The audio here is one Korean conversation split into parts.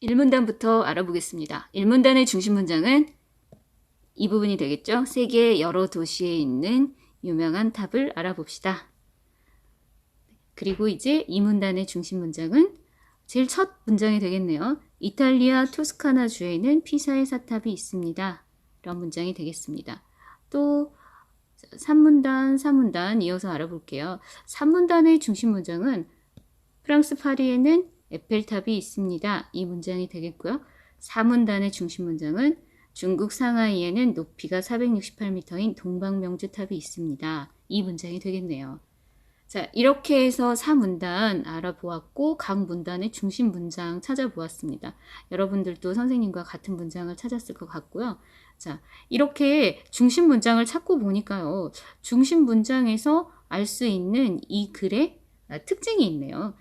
1문단부터 알아보겠습니다. 1문단의 중심 문장은 이 부분이 되겠죠. 세계 여러 도시에 있는 유명한 탑을 알아봅시다. 그리고 이제 2문단의 중심 문장은 제일 첫 문장이 되겠네요. 이탈리아 토스카나 주에는 피사의 사탑이 있습니다. 이런 문장이 되겠습니다. 또 3문단, 4문단 이어서 알아볼게요. 3문단의 중심 문장은 프랑스 파리에는 에펠탑이 있습니다. 이 문장이 되겠고요. 4문단의 중심 문장은 중국 상하이에는 높이가 468m인 동방명주탑이 있습니다. 이 문장이 되겠네요. 자, 이렇게 해서 4문단 알아보았고 각 문단의 중심 문장 찾아보았습니다. 여러분들도 선생님과 같은 문장을 찾았을 것 같고요. 자, 이렇게 중심 문장을 찾고 보니까요. 중심 문장에서 알 수 있는 이 글의 특징이 있네요.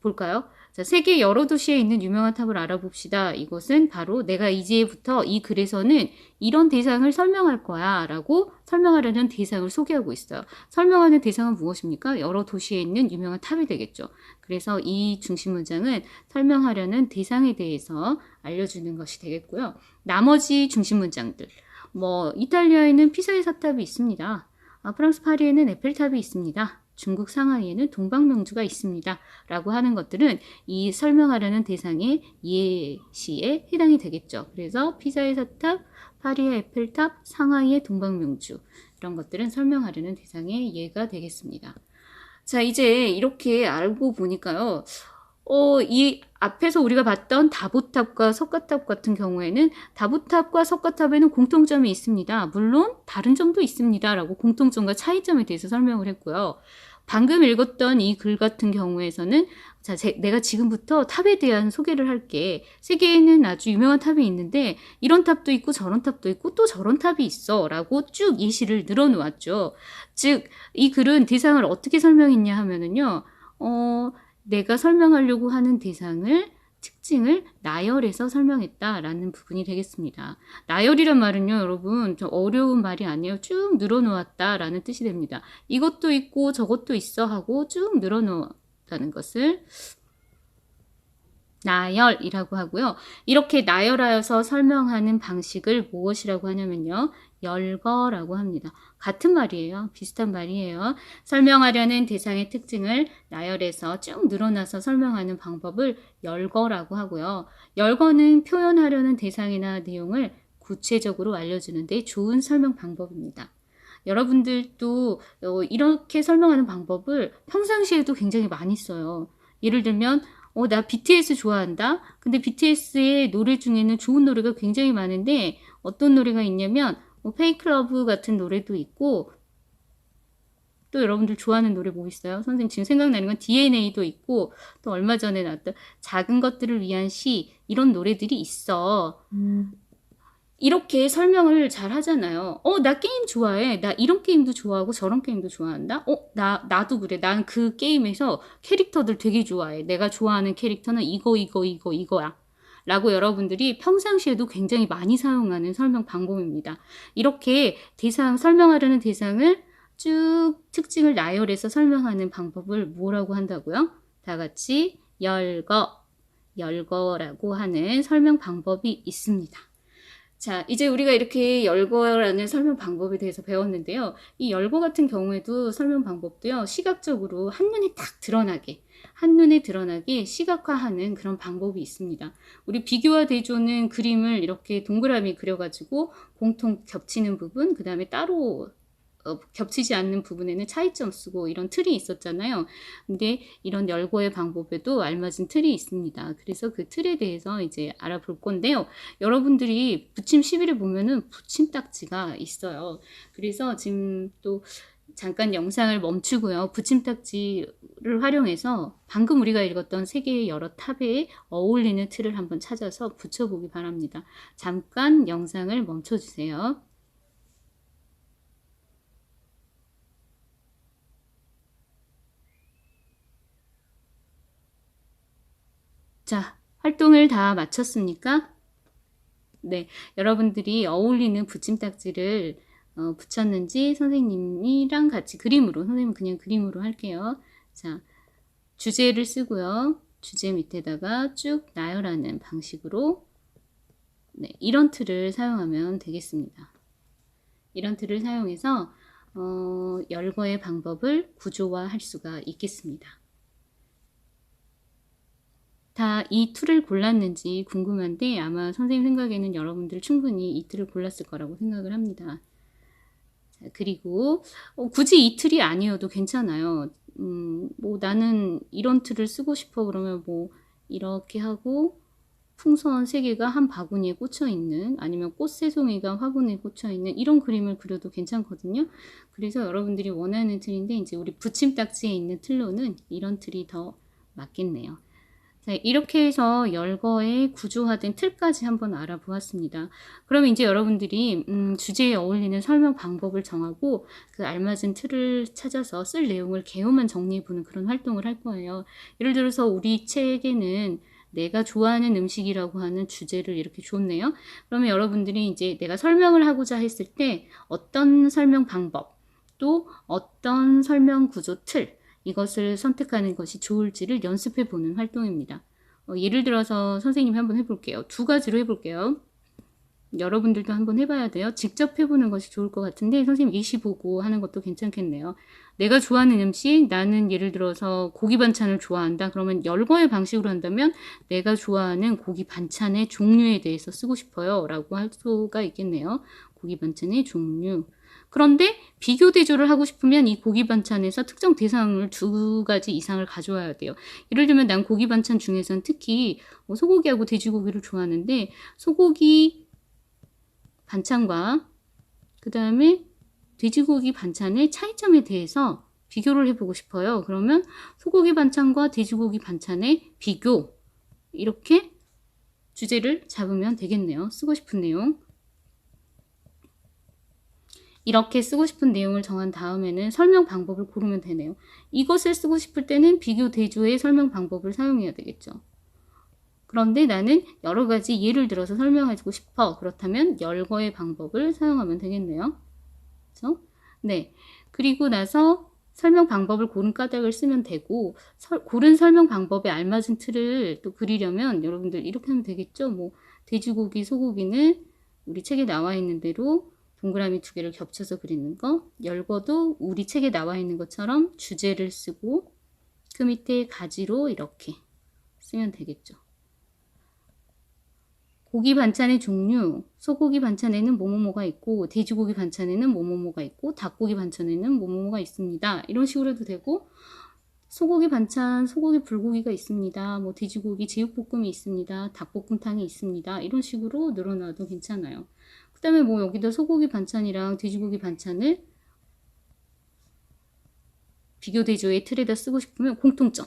볼까요? 자, 세계 여러 도시에 있는 유명한 탑을 알아봅시다. 이것은 바로 내가 이제부터 이 글에서는 이런 대상을 설명할 거야 라고 설명하려는 대상을 소개하고 있어요. 설명하는 대상은 무엇입니까? 여러 도시에 있는 유명한 탑이 되겠죠. 그래서 이 중심 문장은 설명하려는 대상에 대해서 알려주는 것이 되겠고요. 나머지 중심 문장들, 이탈리아에는 피사의 사탑이 있습니다. 프랑스 파리에는 에펠탑이 있습니다. 중국 상하이에는 동방명주가 있습니다. 라고 하는 것들은 이 설명하려는 대상의 예시에 해당이 되겠죠. 그래서 피사의 사탑, 파리의 에펠탑, 상하이의 동방명주 이런 것들은 설명하려는 대상의 예가 되겠습니다. 자, 이제 이렇게 알고 보니까요. 이 앞에서 우리가 봤던 다보탑과 석가탑 같은 경우에는 다보탑과 석가탑에는 공통점이 있습니다. 물론 다른 점도 있습니다. 라고 공통점과 차이점에 대해서 설명을 했고요. 방금 읽었던 이 글 같은 경우에서는 자, 내가 지금부터 탑에 대한 소개를 할게. 세계에는 아주 유명한 탑이 있는데 이런 탑도 있고 저런 탑도 있고 또 저런 탑이 있어 라고 쭉 예시를 늘어놓았죠. 즉, 이 글은 대상을 어떻게 설명했냐 하면은요. 내가 설명하려고 하는 대상을 특징을 나열해서 설명했다라는 부분이 되겠습니다. 나열이란 말은요, 여러분, 좀 어려운 말이 아니에요. 쭉 늘어놓았다라는 뜻이 됩니다. 이것도 있고 저것도 있어 하고 쭉 늘어놓았다는 것을 나열이라고 하고요. 이렇게 나열하여서 설명하는 방식을 무엇이라고 하냐면요. 열거라고 합니다. 같은 말이에요. 비슷한 말이에요. 설명하려는 대상의 특징을 나열해서 쭉 늘어나서 설명하는 방법을 열거라고 하고요. 열거는 표현하려는 대상이나 내용을 구체적으로 알려주는 데 좋은 설명 방법입니다. 여러분들도 이렇게 설명하는 방법을 평상시에도 굉장히 많이 써요. 예를 들면 나 BTS 좋아한다. 근데 BTS의 노래 중에는 좋은 노래가 굉장히 많은데 어떤 노래가 있냐면 페이크 러브 같은 노래도 있고 또 여러분들 좋아하는 노래 뭐 있어요? 선생님 지금 생각나는 건 DNA도 있고 또 얼마 전에 나왔던 작은 것들을 위한 시 이런 노래들이 있어. 이렇게 설명을 잘 하잖아요. 나 게임 좋아해. 나 이런 게임도 좋아하고 저런 게임도 좋아한다. 나도 그래. 난 그 게임에서 캐릭터들 되게 좋아해. 내가 좋아하는 캐릭터는 이거야. 라고 여러분들이 평상시에도 굉장히 많이 사용하는 설명 방법입니다. 이렇게 설명하려는 대상을 쭉 특징을 나열해서 설명하는 방법을 뭐라고 한다고요? 다 같이 열거라고 하는 설명 방법이 있습니다. 자, 이제 우리가 이렇게 열거라는 설명 방법에 대해서 배웠는데요. 이 열거 같은 경우에도 설명 방법도요. 시각적으로 한눈에 드러나게 시각화하는 그런 방법이 있습니다. 우리 비교와 대조는 그림을 이렇게 동그라미 그려가지고 공통 겹치는 부분, 그 다음에 따로 겹치지 않는 부분에는 차이점 쓰고 이런 틀이 있었잖아요. 근데 이런 열거의 방법에도 알맞은 틀이 있습니다. 그래서 그 틀에 대해서 이제 알아볼 건데요. 여러분들이 부침 11에 보면은 부침 딱지가 있어요. 그래서 지금 또 잠깐 영상을 멈추고요. 부침 딱지를 활용해서 방금 우리가 읽었던 세계의 여러 탑에 어울리는 틀을 한번 찾아서 붙여보기 바랍니다. 잠깐 영상을 멈춰주세요. 자, 활동을 다 마쳤습니까? 네, 여러분들이 어울리는 붙임딱지를 붙였는지 선생님이랑 같이 선생님 그냥 그림으로 할게요. 자, 주제를 쓰고요. 주제 밑에다가 쭉 나열하는 방식으로 이런 틀을 사용하면 되겠습니다. 이런 틀을 사용해서 열거의 방법을 구조화할 수가 있겠습니다. 다 이 툴을 골랐는지 궁금한데 아마 선생님 생각에는 여러분들 충분히 이 틀을 골랐을 거라고 생각을 합니다. 자, 그리고 굳이 이 틀이 아니어도 괜찮아요. 뭐 나는 이런 틀을 쓰고 싶어 그러면 뭐 이렇게 하고 풍선 3개가 한 바구니에 꽂혀 있는 아니면 꽃 3송이가 화분에 꽂혀 있는 이런 그림을 그려도 괜찮거든요. 그래서 여러분들이 원하는 틀인데 이제 우리 붙임딱지에 있는 틀로는 이런 틀이 더 맞겠네요. 자, 이렇게 해서 열거의 구조화된 틀까지 한번 알아보았습니다. 그러면 이제 여러분들이 주제에 어울리는 설명 방법을 정하고 그 알맞은 틀을 찾아서 쓸 내용을 개요만 정리해보는 그런 활동을 할 거예요. 예를 들어서 우리 책에는 내가 좋아하는 음식이라고 하는 주제를 이렇게 줬네요. 그러면 여러분들이 이제 내가 설명을 하고자 했을 때 어떤 설명 방법, 또 어떤 설명 구조 틀, 이것을 선택하는 것이 좋을지를 연습해 보는 활동입니다. 예를 들어서 선생님이 한번 해볼게요. 2가지로 해볼게요. 여러분들도 한번 해봐야 돼요. 직접 해보는 것이 좋을 것 같은데 선생님 예시 보고 하는 것도 괜찮겠네요. 내가 좋아하는 음식, 나는 예를 들어서 고기 반찬을 좋아한다. 그러면 열거의 방식으로 한다면 내가 좋아하는 고기 반찬의 종류에 대해서 쓰고 싶어요 라고 할 수가 있겠네요. 고기 반찬의 종류. 그런데 비교 대조를 하고 싶으면 이 고기 반찬에서 특정 대상을 2가지 이상을 가져와야 돼요. 예를 들면 난 고기 반찬 중에서는 특히 소고기하고 돼지고기를 좋아하는데 소고기 반찬과 그 다음에 돼지고기 반찬의 차이점에 대해서 비교를 해보고 싶어요. 그러면 소고기 반찬과 돼지고기 반찬의 비교, 이렇게 주제를 잡으면 되겠네요. 쓰고 싶은 내용. 이렇게 쓰고 싶은 내용을 정한 다음에는 설명 방법을 고르면 되네요. 이것을 쓰고 싶을 때는 비교 대조의 설명 방법을 사용해야 되겠죠. 그런데 나는 여러 가지 예를 들어서 설명하고 싶어. 그렇다면 열거의 방법을 사용하면 되겠네요. 그렇죠? 네. 그리고 나서 설명 방법을 고른 까닭을 쓰면 되고 고른 설명 방법에 알맞은 틀을 또 그리려면 여러분들 이렇게 하면 되겠죠. 뭐 돼지고기, 소고기는 우리 책에 나와 있는 대로 동그라미 2개를 겹쳐서 그리는 거. 열거도 우리 책에 나와 있는 것처럼 주제를 쓰고 그 밑에 가지로 이렇게 쓰면 되겠죠. 고기 반찬의 종류, 소고기 반찬에는 뭐뭐뭐가 있고 돼지고기 반찬에는 뭐뭐뭐가 있고 닭고기 반찬에는 뭐뭐뭐가 있습니다. 이런 식으로 해도 되고 소고기 반찬, 소고기 불고기가 있습니다. 뭐 돼지고기 제육볶음이 있습니다. 닭볶음탕이 있습니다. 이런 식으로 늘어놔도 괜찮아요. 그 다음에 뭐 여기다 소고기 반찬이랑 돼지고기 반찬을 비교 대조의 틀에다 쓰고 싶으면 공통점.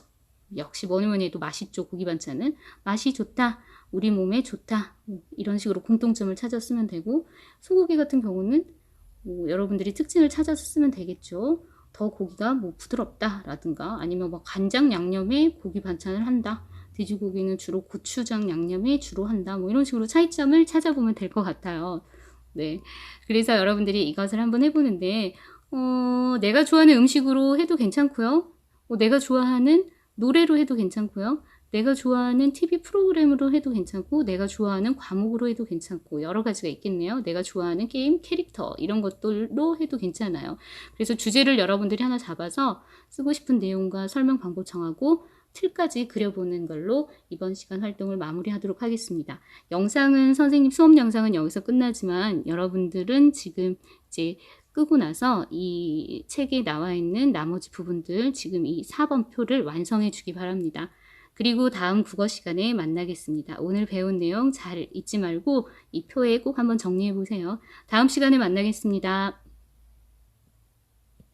역시 뭐니뭐니 해도 맛있죠. 고기 반찬은 맛이 좋다. 우리 몸에 좋다. 이런 식으로 공통점을 찾아 쓰면 되고 소고기 같은 경우는 뭐 여러분들이 특징을 찾아서 쓰면 되겠죠. 더 고기가 뭐 부드럽다 라든가 아니면 뭐 간장 양념에 고기 반찬을 한다. 돼지고기는 주로 고추장 양념에 주로 한다. 뭐 이런 식으로 차이점을 찾아보면 될 것 같아요. 네. 그래서 여러분들이 이것을 한번 해보는데 내가 좋아하는 음식으로 해도 괜찮고요. 내가 좋아하는 노래로 해도 괜찮고요. 내가 좋아하는 TV 프로그램으로 해도 괜찮고 내가 좋아하는 과목으로 해도 괜찮고 여러 가지가 있겠네요. 내가 좋아하는 게임 캐릭터 이런 것들로 해도 괜찮아요. 그래서 주제를 여러분들이 하나 잡아서 쓰고 싶은 내용과 설명 방법 정하고 틀까지 그려보는 걸로 이번 시간 활동을 마무리하도록 하겠습니다. 영상은 선생님 수업 영상은 여기서 끝나지만 여러분들은 지금 이제 끄고 나서 이 책에 나와 있는 나머지 부분들 지금 이 4번 표를 완성해 주기 바랍니다. 그리고 다음 국어 시간에 만나겠습니다. 오늘 배운 내용 잘 잊지 말고 이 표에 꼭 한번 정리해 보세요. 다음 시간에 만나겠습니다.